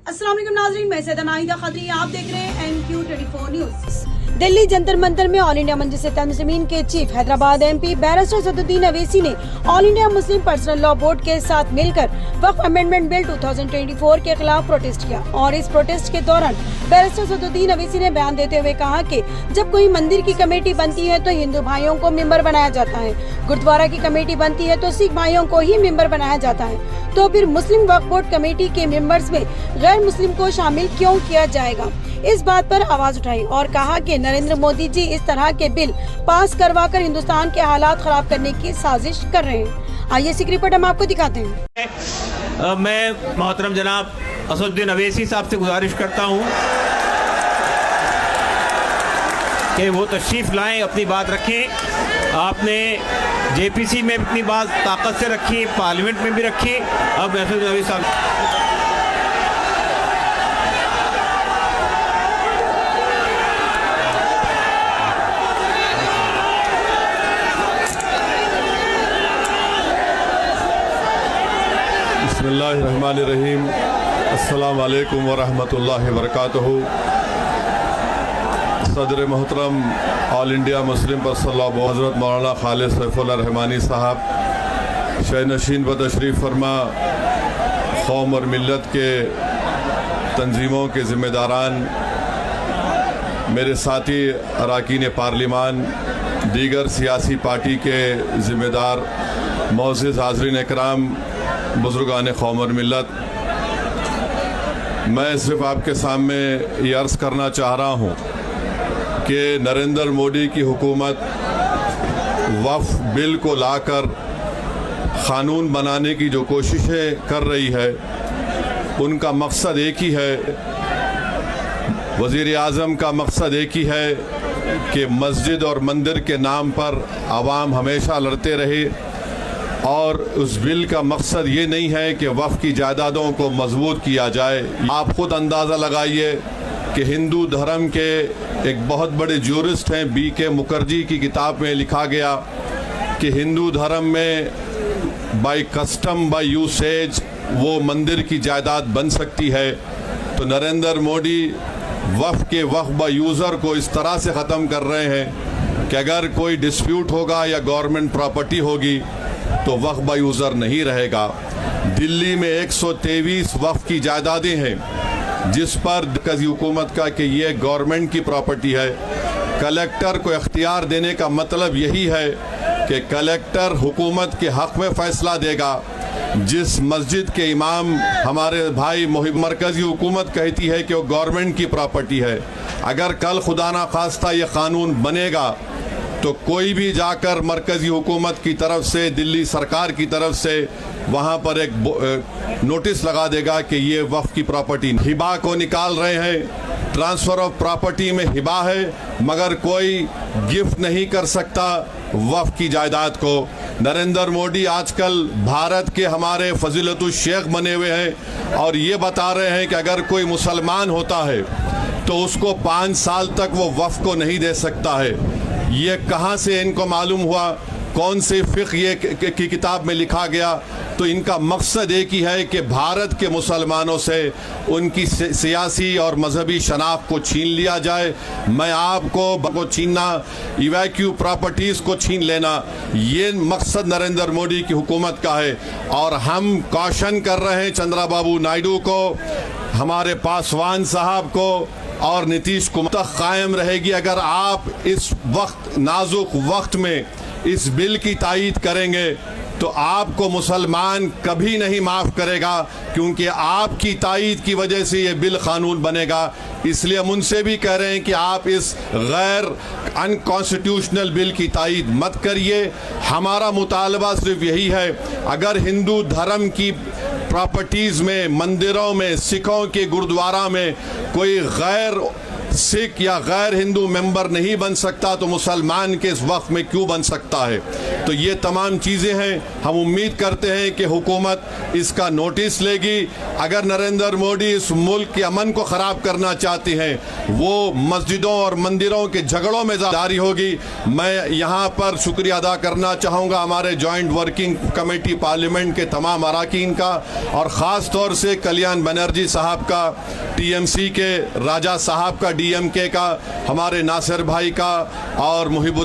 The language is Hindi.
अस्सलाम वालेकुम नाज़रीन, मैं सैयदा नाहिदा खत्री, आप देख रहे हैं NQ24 न्यूज़। दिल्ली जंतर मंतर में ऑल इंडिया मजलिस-ए-मुस्लिमीन के chief Hyderabad MP barrister Saduddin Owaisi ने all India Muslim personal law board के साथ मिलकर वक्फ अमेंडमेंट बिल 2024 के खिलाफ प्रोटेस्ट किया और इस प्रोटेस्ट के दौरान बैरिस्टर सदुद्दीन अवैसी ने बयान देते हुए कहा कि जब कोई मंदिर की कमेटी बनती है तो हिंदू भाइयों को मेंबर बनाया जाता है, गुरुद्वारा की कमेटी बनती है तो सिख भाइयों को ही मेंबर बनाया जाता है, तो फिर मुस्लिम वक्फ बोर्ड कमेटी के मेंबर्स में गैर मुस्लिम को शामिल क्यों किया जाएगा। इस बात पर आवाज उठाई और कहा कि नरेंद्र मोदी जी इस तरह के बिल पास करवाकर हिंदुस्तान के हालात खराब करने की साजिश कर रहे हैं। आइए इसी रिपोर्ट हम आपको दिखाते हैं। मैं मोहतरम जनाब असदुद्दीन अवैसी साहब से गुजारिश करता हूँ कि वो तशरीफ़ लाएं, अपनी बात रखें। आपने JPC में अपनी बात ताकत से रखी, पार्लियामेंट में भी रखी। अब असदुद्दीन अवैसी साहब बिस्मिल्लाहिर्रहमानिर्रहीम। अस्सलाम वालेकुम वरहमतुल्लाहि वबरकातुहू। सदर मोहतरम all India Muslim personal law board हज़रत मौलाना खालिद सैफुल्लाह रहमानी साहब शहनशीन व तशरीफ़ फरमा, कौम और मिल्लत के तंजीमों के ज़िम्मेदारान, मेरे साथी अरकान पार्लिमान, दीगर सियासी पार्टी के ज़िम्मेदार, मोअज़्ज़िज़ हाज़रीन इकराम, बुज़ुर्गान कौम और मिल्लत, मैं सिर्फ आपके सामने ये अर्ज़ करना चाह रहा हूँ कि नरेंद्र मोदी की हुकूमत वक्फ बिल को लाकर क़ानून बनाने की जो कोशिशें कर रही है, उनका मकसद एक ही है। वज़ीर आज़म का मकसद एक ही है कि मस्जिद और मंदिर के नाम पर आवाम हमेशा लड़ते रहे, और उस बिल का मकसद ये नहीं है कि वक्फ की जायदादों को मजबूत किया जाए। आप खुद अंदाज़ा लगाइए कि हिंदू धर्म के एक बहुत बड़े ज्यूरिस्ट हैं BK मुखर्जी की किताब में लिखा गया कि हिंदू धर्म में बाय कस्टम बाय यूसेज वो मंदिर की जायदाद बन सकती है। तो नरेंद्र मोदी वक्फ के वक्फ बाय यूज़र को इस तरह से ख़त्म कर रहे हैं कि अगर कोई डिस्प्यूट होगा या गवर्नमेंट प्रॉपर्टी होगी तो वक्फ बाय यूज़र नहीं रहेगा। दिल्ली में 123 वक्फ की जायदादें हैं जिस पर मरकज़ी हुकूमत का कि ये गवर्नमेंट की प्रॉपर्टी है। कलेक्टर को इख्तियार देने का मतलब यही है कि कलेक्टर हुकूमत के हक़ में फ़ैसला देगा। जिस मस्जिद के इमाम हमारे भाई मरकज़ी हुकूमत कहती है कि वो गवर्नमेंट की प्रॉपर्टी है, अगर कल खुदा ना खास्ता ये क़ानून बनेगा तो कोई भी जाकर मरकज़ी हुकूमत की तरफ से, दिल्ली सरकार की तरफ से वहाँ पर एक नोटिस लगा देगा कि ये वक्फ की प्रॉपर्टी। हिबा को निकाल रहे हैं, ट्रांसफ़र ऑफ प्रॉपर्टी में हिबा है, मगर कोई गिफ्ट नहीं कर सकता वक्फ की जायदाद को। नरेंद्र मोदी आजकल भारत के हमारे फजीलतुश शेख बने हुए हैं और ये बता रहे हैं कि अगर कोई मुसलमान होता है तो उसको 5 साल तक वो वक्फ को नहीं दे सकता है। ये कहाँ से इनको मालूम हुआ, कौन से फ़िक़्ह ये की किताब में लिखा गया? तो इनका मकसद एक ही है कि भारत के मुसलमानों से उनकी सियासी और मजहबी शनाख्त को छीन लिया जाए। मैं आपको छीनना, इवैक्यू प्रॉपर्टीज़ को छीन लेना, ये मकसद नरेंद्र मोदी की हुकूमत का है। और हम कॉशन कर रहे हैं चंद्रबाबू नायडू को, हमारे पासवान साहब को और नीतीश कुमार तक कायम रहेगी अगर आप इस वक्त नाजुक वक्त में इस बिल की तायीद करेंगे तो आपको मुसलमान कभी नहीं माफ़ करेगा, क्योंकि आपकी तायीद की वजह से ये बिल क़ानून बनेगा। इसलिए हम उनसे भी कह रहे हैं कि आप इस गैर अनकॉन्स्टिट्यूशनल बिल की तायीद मत करिए। हमारा मुतालबा सिर्फ यही है, अगर हिंदू धर्म की प्रॉपर्टीज़ में, मंदिरों में, सिखों के गुरुद्वारा में कोई गैर सिख या गैर हिंदू मेंबर नहीं बन सकता तो मुसलमान के इस वक्फ में क्यों बन सकता है। तो ये तमाम चीज़ें हैं, हम उम्मीद करते हैं कि हुकूमत इसका नोटिस लेगी। अगर नरेंद्र मोदी इस मुल्क के अमन को ख़राब करना चाहती हैं, वो मस्जिदों और मंदिरों के झगड़ों में जारी होगी। मैं यहाँ पर शुक्रिया अदा करना चाहूँगा हमारे जॉइंट वर्किंग कमेटी पार्लियामेंट के तमाम अरकान का, और ख़ास तौर से कल्याण बनर्जी साहब का, टीएमसी के राजा साहब का, डीएमके का, हमारे नासिर भाई का और मुहिबुल